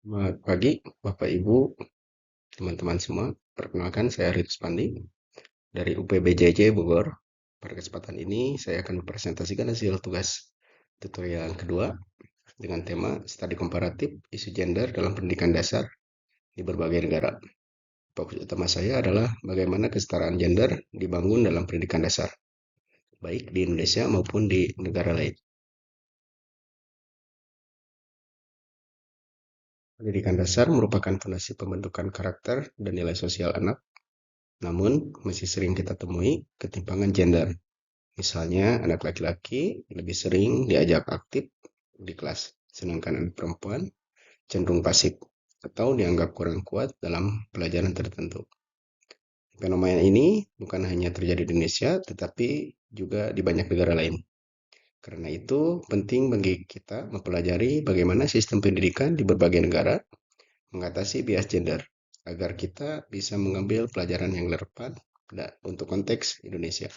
Selamat pagi, Bapak Ibu, teman-teman semua. Perkenalkan, saya Ritus Pandi dari UPBJJ Bogor. Pada kesempatan ini, saya akan mempresentasikan hasil tugas tutorial yang kedua dengan tema studi komparatif isu gender dalam pendidikan dasar di berbagai negara. Fokus utama saya adalah bagaimana kesetaraan gender dibangun dalam pendidikan dasar, baik di Indonesia maupun di negara lain. Pendidikan dasar merupakan fondasi pembentukan karakter dan nilai sosial anak. Namun, masih sering kita temui ketimpangan gender. Misalnya, anak laki-laki lebih sering diajak aktif di kelas, sedangkan anak perempuan cenderung pasif atau dianggap kurang kuat dalam pelajaran tertentu. Fenomena ini bukan hanya terjadi di Indonesia, tetapi juga di banyak negara lain. Karena itu, penting bagi kita mempelajari bagaimana sistem pendidikan di berbagai negara mengatasi bias gender, agar kita bisa mengambil pelajaran yang relevan untuk konteks Indonesia.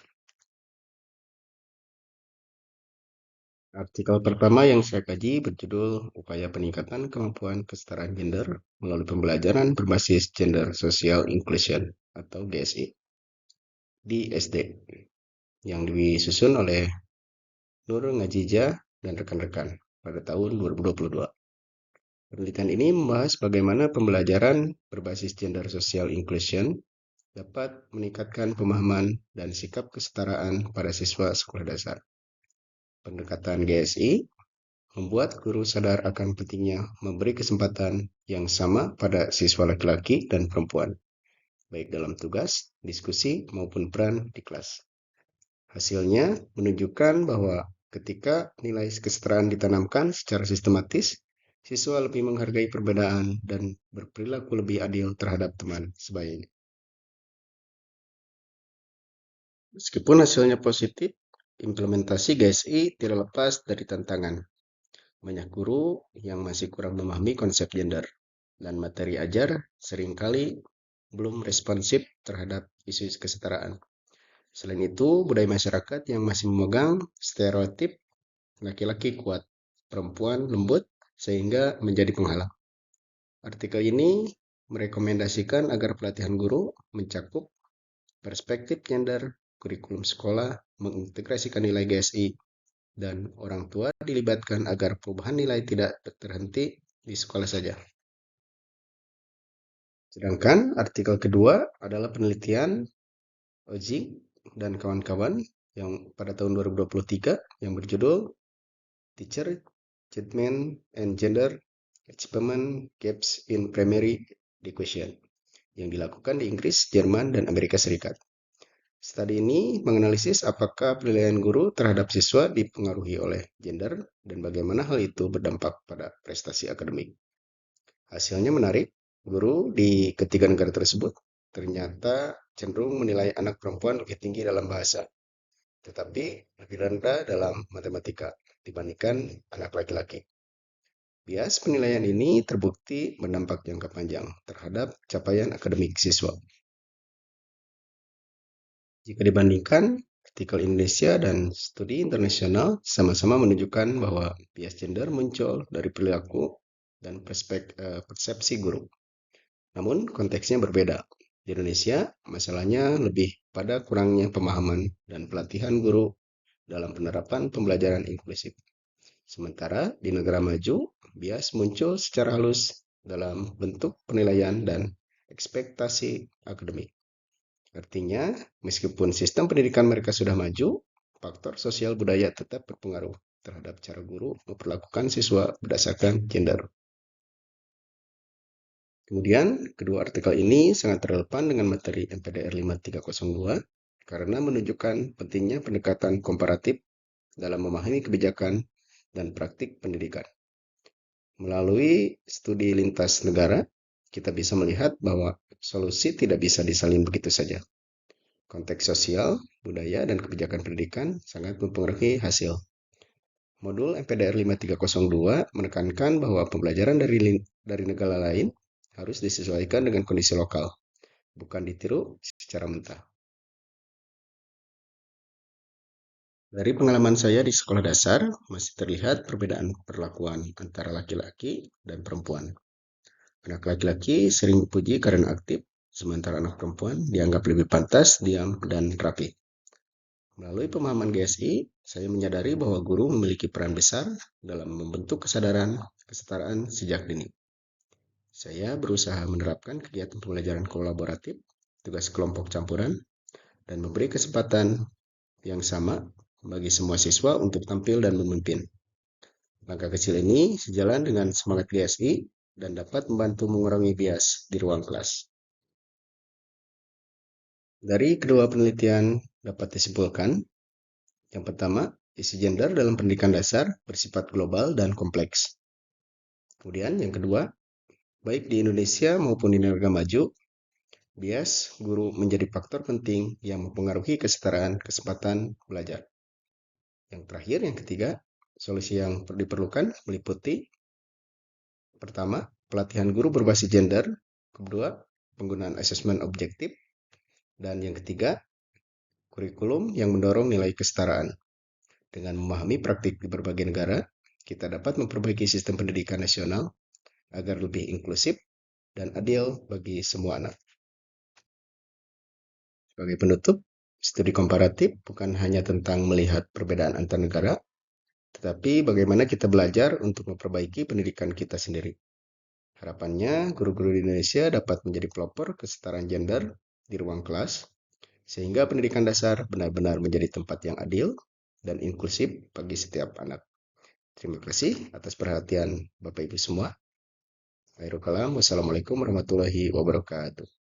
Artikel pertama yang saya kaji berjudul Upaya Peningkatan Kemampuan Kesetaraan Gender melalui Pembelajaran Berbasis Gender Social Inclusion atau GSI di SD yang disusun oleh Nur Ngajija dan rekan-rekan pada tahun 2022. Penelitian ini membahas bagaimana pembelajaran berbasis gender social inclusion dapat meningkatkan pemahaman dan sikap kesetaraan pada siswa sekolah dasar. Pendekatan GSI membuat guru sadar akan pentingnya memberi kesempatan yang sama pada siswa laki-laki dan perempuan, baik dalam tugas, diskusi, maupun peran di kelas. Hasilnya menunjukkan bahwa ketika nilai kesetaraan ditanamkan secara sistematis, siswa lebih menghargai perbedaan dan berperilaku lebih adil terhadap teman sebayanya. Meskipun hasilnya positif, implementasi GSI tidak lepas dari tantangan. Banyak guru yang masih kurang memahami konsep gender, dan materi ajar seringkali belum responsif terhadap isu kesetaraan. Selain itu, budaya masyarakat yang masih memegang stereotip laki-laki kuat, perempuan lembut, sehingga menjadi penghalang. Artikel ini merekomendasikan agar pelatihan guru mencakup perspektif gender, kurikulum sekolah, mengintegrasikan nilai GSI, dan orang tua dilibatkan agar perubahan nilai tidak terhenti di sekolah saja. Sedangkan artikel kedua adalah penelitian Oji dan kawan-kawan yang pada tahun 2023 yang berjudul Teacher Achievement and Gender Achievement Gaps in Primary Education yang dilakukan di Inggris, Jerman, dan Amerika Serikat. Studi ini menganalisis apakah penilaian guru terhadap siswa dipengaruhi oleh gender dan bagaimana hal itu berdampak pada prestasi akademik. Hasilnya menarik, guru di ketiga negara tersebut ternyata cenderung menilai anak perempuan lebih tinggi dalam bahasa, tetapi lebih rendah dalam matematika dibandingkan anak laki-laki. Bias penilaian ini terbukti berdampak jangka panjang terhadap capaian akademik siswa. Jika dibandingkan, artikel Indonesia dan studi internasional sama-sama menunjukkan bahwa bias gender muncul dari perilaku dan persepsi guru. Namun, konteksnya berbeda. Di Indonesia, masalahnya lebih pada kurangnya pemahaman dan pelatihan guru dalam penerapan pembelajaran inklusif. Sementara di negara maju, bias muncul secara halus dalam bentuk penilaian dan ekspektasi akademik. Artinya, meskipun sistem pendidikan mereka sudah maju, faktor sosial budaya tetap berpengaruh terhadap cara guru memperlakukan siswa berdasarkan gender. Kemudian, kedua artikel ini sangat relevan dengan materi MPDR 5302 karena menunjukkan pentingnya pendekatan komparatif dalam memahami kebijakan dan praktik pendidikan. Melalui studi lintas negara, kita bisa melihat bahwa solusi tidak bisa disalin begitu saja. Konteks sosial, budaya, dan kebijakan pendidikan sangat mempengaruhi hasil. Modul MPDR 5302 menekankan bahwa pembelajaran dari negara lain harus disesuaikan dengan kondisi lokal, bukan ditiru secara mentah. Dari pengalaman saya di sekolah dasar, masih terlihat perbedaan perlakuan antara laki-laki dan perempuan. Anak laki-laki sering dipuji karena aktif, sementara anak perempuan dianggap lebih pantas, diam, dan rapi. Melalui pemahaman GSI, saya menyadari bahwa guru memiliki peran besar dalam membentuk kesadaran kesetaraan sejak dini. Saya berusaha menerapkan kegiatan pembelajaran kolaboratif, tugas kelompok campuran, dan memberi kesempatan yang sama bagi semua siswa untuk tampil dan memimpin. Langkah kecil ini sejalan dengan semangat GSI dan dapat membantu mengurangi bias di ruang kelas. Dari kedua penelitian dapat disimpulkan, yang pertama, isi gender dalam pendidikan dasar bersifat global dan kompleks. Kemudian yang kedua, baik di Indonesia maupun di negara maju, bias guru menjadi faktor penting yang mempengaruhi kesetaraan kesempatan belajar. Yang terakhir, yang ketiga, solusi yang diperlukan meliputi pertama, pelatihan guru berbasis gender, kedua, penggunaan asesmen objektif, dan yang ketiga, kurikulum yang mendorong nilai kesetaraan. Dengan memahami praktik di berbagai negara, kita dapat memperbaiki sistem pendidikan nasional agar lebih inklusif dan adil bagi semua anak. Sebagai penutup, studi komparatif bukan hanya tentang melihat perbedaan antar negara, tetapi bagaimana kita belajar untuk memperbaiki pendidikan kita sendiri. Harapannya, guru-guru di Indonesia dapat menjadi pelopor kesetaraan gender di ruang kelas, sehingga pendidikan dasar benar-benar menjadi tempat yang adil dan inklusif bagi setiap anak. Terima kasih atas perhatian Bapak Ibu semua. Akhirul kalam, wassalamualaikum warahmatullahi wabarakatuh.